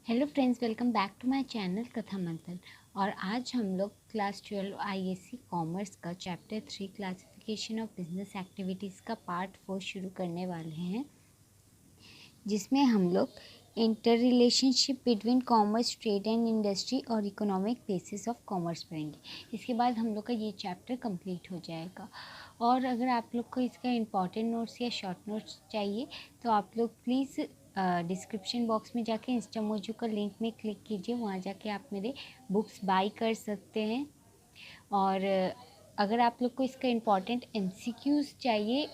Hello friends, welcome back to my channel Katha Manthan. और आज हम लोग क्लास 12 आईएससी कॉमर्स का chapter 3 classification of business activities का पार्ट 4 शुरू करने वाले हैं, जिसमें हम लोग inter relationship between commerce, trade and industry और इकोनॉमिक बेसिस ऑफ कॉमर्स पढ़ेंगे। इसके बाद हम लोग का ये चैप्टर कंप्लीट हो जाएगा। और अगर आप लोग को इसका इम्पॉर्टेंट नोट्स या शॉर्ट नोट्स चाहिए तो आप लोग प्लीज़ डिस्क्रिप्शन बॉक्स में जाके इंस्टामोजो का लिंक में क्लिक कीजिए। वहाँ जाके आप मेरे बुक्स बाय कर सकते हैं। और अगर आप लोग को इसका इम्पॉर्टेंट एमसीक्यूज़ चाहिए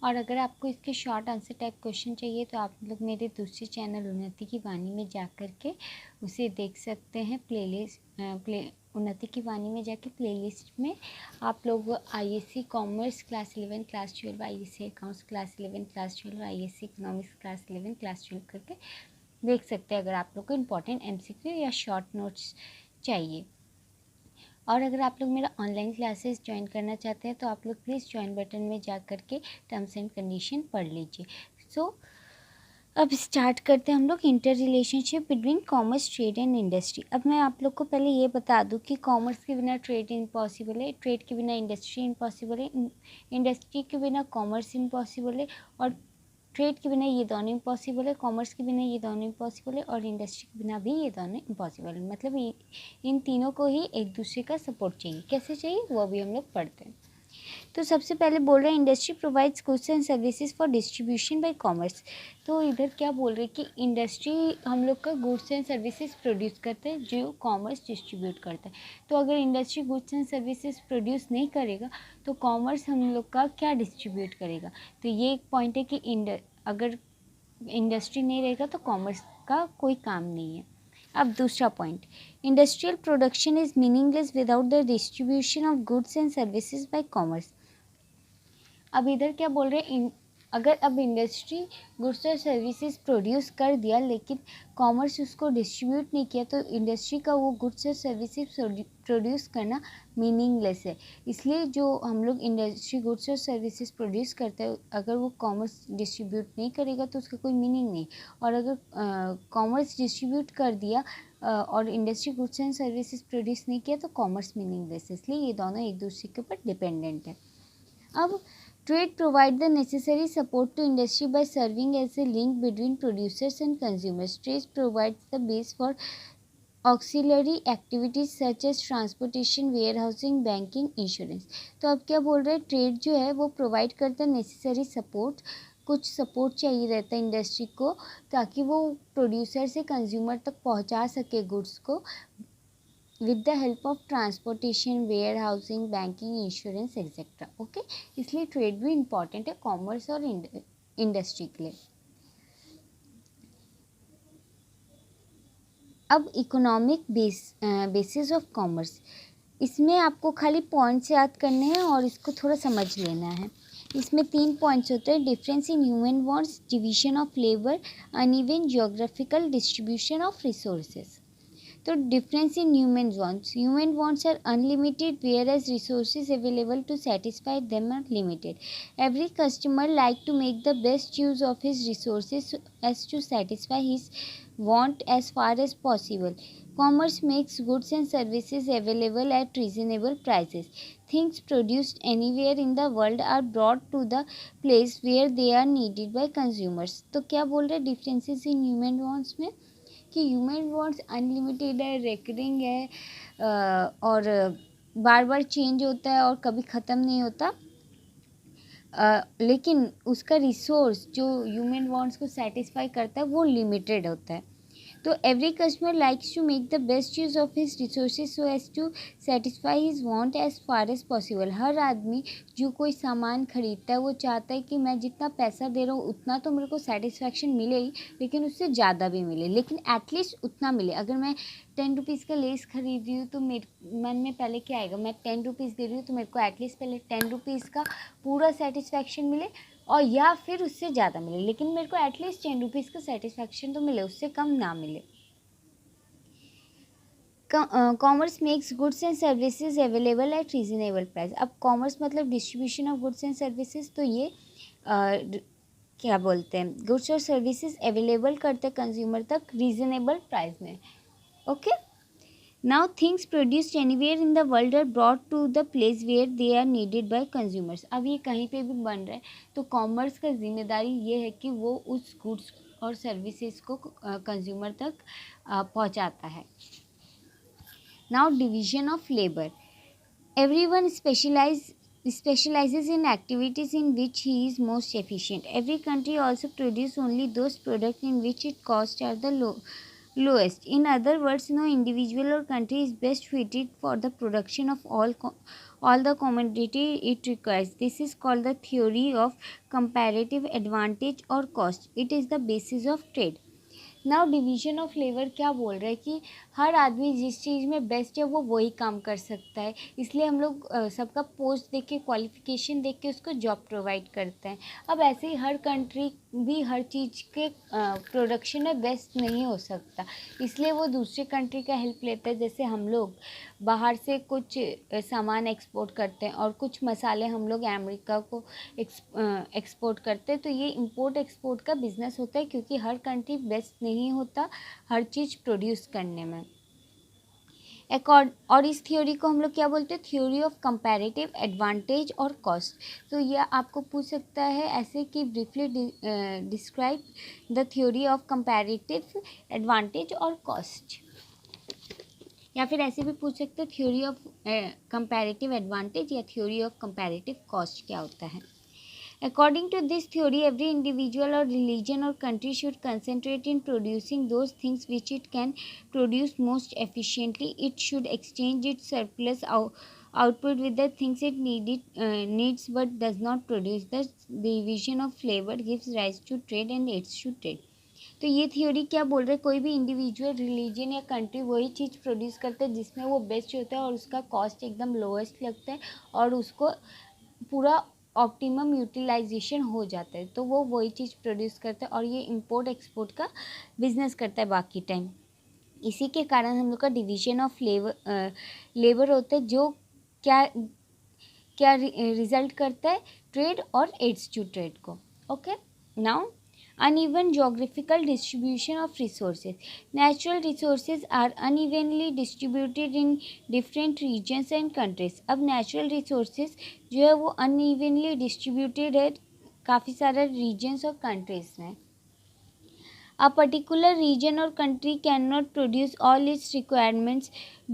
और अगर आपको इसके शॉर्ट आंसर टाइप क्वेश्चन चाहिए तो आप लोग मेरे दूसरे चैनल उन्नति की वाणी में जा कर के उसे देख सकते हैं। उन्नति की वाणी में जाके प्लेलिस्ट में आप लोग ISC commerce class 11 class 12, ISC accounts class 11 class 12, ISC economics class 11 class 12 करके देख सकते हैं अगर आप लोग को इम्पॉर्टेंट एमसीक्यू या शॉर्ट नोट्स चाहिए। और अगर आप लोग मेरा ऑनलाइन क्लासेस ज्वाइन करना चाहते हैं तो आप लोग प्लीज़ ज्वाइन बटन में जा कर के टर्म्स एंड कंडीशन पढ़ लीजिए। अब स्टार्ट करते हैं हम लोग inter relationship between commerce, trade and industry. अब मैं आप लोग को पहले ये बता दूं कि कॉमर्स के बिना ट्रेड इम्पॉसिबल है, ट्रेड के बिना इंडस्ट्री इम्पॉसिबल है, इंडस्ट्री के बिना कॉमर्स इम्पॉसिबल है, और ट्रेड के बिना ये दोनों इम्पॉसिबल है, कॉमर्स के बिना ये दोनों इम्पॉसिबल है, और इंडस्ट्री के बिना भी ये दोनों इम्पॉसिबल है। मतलब इन तीनों को ही एक दूसरे का सपोर्ट चाहिए। कैसे चाहिए वो भी हम लोग पढ़ते हैं। तो सबसे पहले बोल रहे हैं industry provides goods and services for distribution by commerce. तो इधर क्या बोल रहे हैं कि इंडस्ट्री हम लोग का गुड्स एंड सर्विसेज प्रोड्यूस करते हैं जो कॉमर्स डिस्ट्रीब्यूट करता है। तो अगर industry goods and services produce नहीं करेगा तो कॉमर्स हम लोग का क्या डिस्ट्रीब्यूट करेगा। तो ये एक पॉइंट है कि अगर इंडस्ट्री नहीं रहेगा तो कॉमर्स का कोई काम नहीं है। अब दूसरा point, industrial production is meaningless without the distribution of goods and services by commerce. अब इधर क्या बोल रहे हैं, अगर अब इंडस्ट्री गुड्स और सर्विसेज प्रोड्यूस कर दिया लेकिन कॉमर्स उसको डिस्ट्रीब्यूट नहीं किया तो इंडस्ट्री का वो गुड्स और सर्विसेज प्रोड्यूस करना मीनिंगलेस है। इसलिए जो हम लोग इंडस्ट्री गुड्स और सर्विसेज प्रोड्यूस करते हैं, अगर वो कॉमर्स डिस्ट्रीब्यूट नहीं करेगा तो उसका कोई मीनिंग नहीं। और अगर कॉमर्स डिस्ट्रीब्यूट कर दिया और industry goods and services produce नहीं किया तो कॉमर्स मीनिंगलेस है। इसलिए ये दोनों एक दूसरे के ऊपर डिपेंडेंट है। अब trade provide the necessary support to industry by serving as a link between producers and consumers. Trade provides the base for auxiliary activities such as transportation, warehousing, banking, insurance. तो अब क्या बोल रहे हैं, ट्रेड जो है वो प्रोवाइड करता है नेसेसरी सपोर्ट। कुछ सपोर्ट चाहिए रहता है इंडस्ट्री को ताकि वो प्रोड्यूसर से कंज्यूमर तक पहुंचा सके गुड्स को, with the help of transportation, warehousing, banking, insurance etcetera. Okay, इसलिए ट्रेड भी इम्पॉर्टेंट है कॉमर्स और इंडस्ट्री के लिए। अब इकोनॉमिक बेसिस ऑफ कॉमर्स, इसमें आपको खाली पॉइंट्स याद करने हैं और इसको थोड़ा समझ लेना है। इसमें 3 पॉइंट्स होते हैं, difference in human wants, division of labour, uneven geographical distribution of resources. तो difference in human wants are unlimited whereas resources available to satisfy them are limited. Every customer like to make the best use of his resources as to satisfy his want as far as possible. Commerce makes goods and services available at reasonable prices. Things produced anywhere in the world are brought to the place where they are needed by consumers. तो क्या बोल रहे हैं differences in human wants में, कि human wants unlimited है, recurring है, और बार बार चेंज होता है और कभी ख़त्म नहीं होता। लेकिन उसका रिसोर्स जो ह्यूमन वांट्स को सेटिस्फाई करता है वो लिमिटेड होता है। तो every customer likes to make the best use of his resources so as to satisfy his want as far as possible. हर आदमी जो कोई सामान खरीदता है वो चाहता है कि मैं जितना पैसा दे रहा हूँ उतना तो मेरे को सेटिस्फैक्शन मिले ही, लेकिन उससे ज़्यादा भी मिले, लेकिन एटलीस्ट उतना मिले। अगर मैं 10 रुपीज़ का लेस खरीद रही हूँ तो मेरे मन में पहले क्या आएगा, मैं 10 रुपीज़ दे रही हूँ तो मेरे को एटलीस्ट पहले 10 रुपीज़ का पूरा सेटिस्फैक्शन मिले, और या फिर उससे ज़्यादा मिले, लेकिन मेरे को एटलीस्ट 10 रुपीज़ का सेटिस्फैक्शन तो मिले, उससे कम ना मिले। Commerce makes goods and services available at reasonable price. अब कॉमर्स मतलब distribution of goods and services, तो ये क्या बोलते हैं, गुड्स और सर्विसेज अवेलेबल करते हैं कंज्यूमर तक रीज़नेबल प्राइस में। Okay, now things produced anywhere in the world are brought to the place where they are needed by consumers. अब ये कहीं पे भी बन रहा है तो कॉमर्स का जिम्मेदारी ये है कि वो उस गुड्स और सर्विसेज को कंज्यूमर तक पहुंचाता है। Now division of labour, everyone specializes in activities in which he is most efficient. Every country also produces only those products in which its costs are the lowest. In other words, no individual or country is best fitted for the production of all the commodity it requires. This is called the theory of comparative advantage or cost. It is the basis of trade. Now division of labour क्या बोल रहा है कि हर आदमी जिस चीज़ में best है वो वही काम कर सकता है, इसलिए हम लोग सबका पोस्ट देख के क्वालिफिकेशन देख के उसको जॉब प्रोवाइड करते हैं। अब ऐसे ही हर कंट्री भी हर चीज़ के प्रोडक्शन में बेस्ट नहीं हो सकता, इसलिए वो दूसरे कंट्री का हेल्प लेता है। जैसे हम लोग बाहर से कुछ सामान एक्सपोर्ट करते हैं और कुछ मसाले हम लोग अमेरिका को एक्सपोर्ट करते हैं, तो ये इंपोर्ट एक्सपोर्ट का बिजनेस होता है क्योंकि हर कंट्री बेस्ट नहीं होता हर चीज़ प्रोड्यूस करने में। और इस थ्योरी को हम लोग क्या बोलते हैं, थ्योरी ऑफ कंपैरेटिव एडवांटेज और कॉस्ट। तो यह आपको पूछ सकता है ऐसे कि briefly describe the theory of comparative advantage और कॉस्ट, या फिर ऐसे भी पूछ सकते हैं थ्योरी ऑफ कंपैरेटिव एडवांटेज या थ्योरी ऑफ कंपैरेटिव कॉस्ट क्या होता है। According to this theory, every individual or religion or country should concentrate in producing those things which it can produce most efficiently. It should exchange its surplus output with the things it needs but does not produce. The division of labor gives rise to trade and aids to trade. तो ये theory क्या बोल रहे हैं, कोई भी individual religion या country वही चीज़ प्रोड्यूस करते हैं जिसमें वो बेस्ट होता है और उसका कॉस्ट एकदम लोएस्ट लगता है और उसको पूरा ऑप्टिमम यूटिलाइजेशन हो जाता है, तो वो वही चीज़ प्रोड्यूस करता है और ये इंपोर्ट एक्सपोर्ट का बिजनेस करता है बाकी टाइम। इसी के कारण हम लोग का डिवीजन ऑफ लेबर होता है जो क्या क्या रिजल्ट करता है, ट्रेड और एड्स टू ट्रेड को। Okay, now uneven geographical distribution of resources. Natural resources are unevenly distributed in different regions and countries. अब natural resources जो है वो unevenly distributed है काफ़ी सारे regions और countries में। A particular region or country cannot produce all its requirements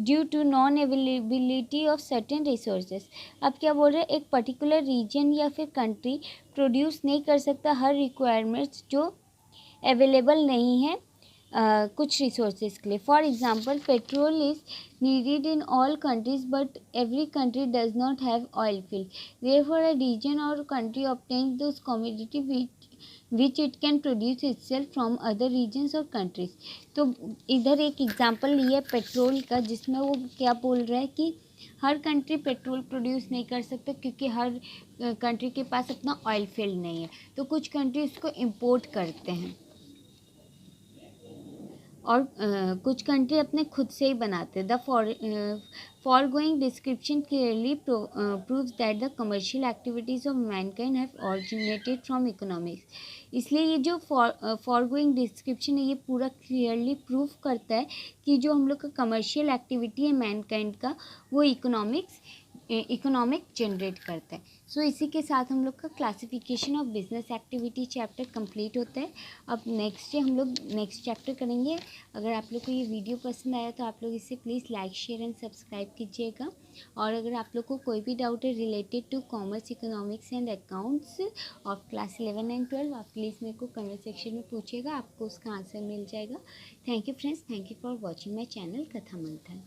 due to non-availability of certain resources. अब क्या बोल रहे हैं, एक पर्टिकुलर रीजन या फिर कंट्री प्रोड्यूस नहीं कर सकता हर रिक्वायरमेंट्स जो अवेलेबल नहीं है कुछ रिसोर्सेज के लिए। For example, petrol is needed in all countries but every country does not have oil field, therefore a region और country obtains those commodity which it can produce itself from other regions और countries. तो इधर एक example लिया petrol का जिसमें वो क्या बोल रहा है कि हर कंट्री पेट्रोल प्रोड्यूस नहीं कर सकता क्योंकि हर कंट्री के पास अपना ऑयल फील्ड नहीं है, तो कुछ कंट्री उसको इम्पोर्ट करते हैं और कुछ कंट्री अपने खुद से ही बनाते हैं। The foregoing description clearly proves that the commercial activities of mankind have originated from economics. इसलिए ये जो foregoing description है ये पूरा क्लियरली प्रूव करता है कि जो हम लोग का कमर्शियल एक्टिविटी है मैनकाइंड का वो इकोनॉमिक जनरेट करता है। सो इसी के साथ हम लोग का classification of business activity chapter complete होता है। अब नेक्स्ट डे हम लोग नेक्स्ट चैप्टर करेंगे। अगर आप लोग को ये वीडियो पसंद आया तो आप लोग इसे please like share and subscribe कीजिएगा, और अगर आप लोग को कोई भी डाउट है related to commerce, economics and accounts of class 11 and 12 आप प्लीज़ मेरे को कमेंट सेक्शन में पूछिएगा, आपको उसका आंसर मिल जाएगा। Thank you friends, thank you for watching my channel Katha मंथन।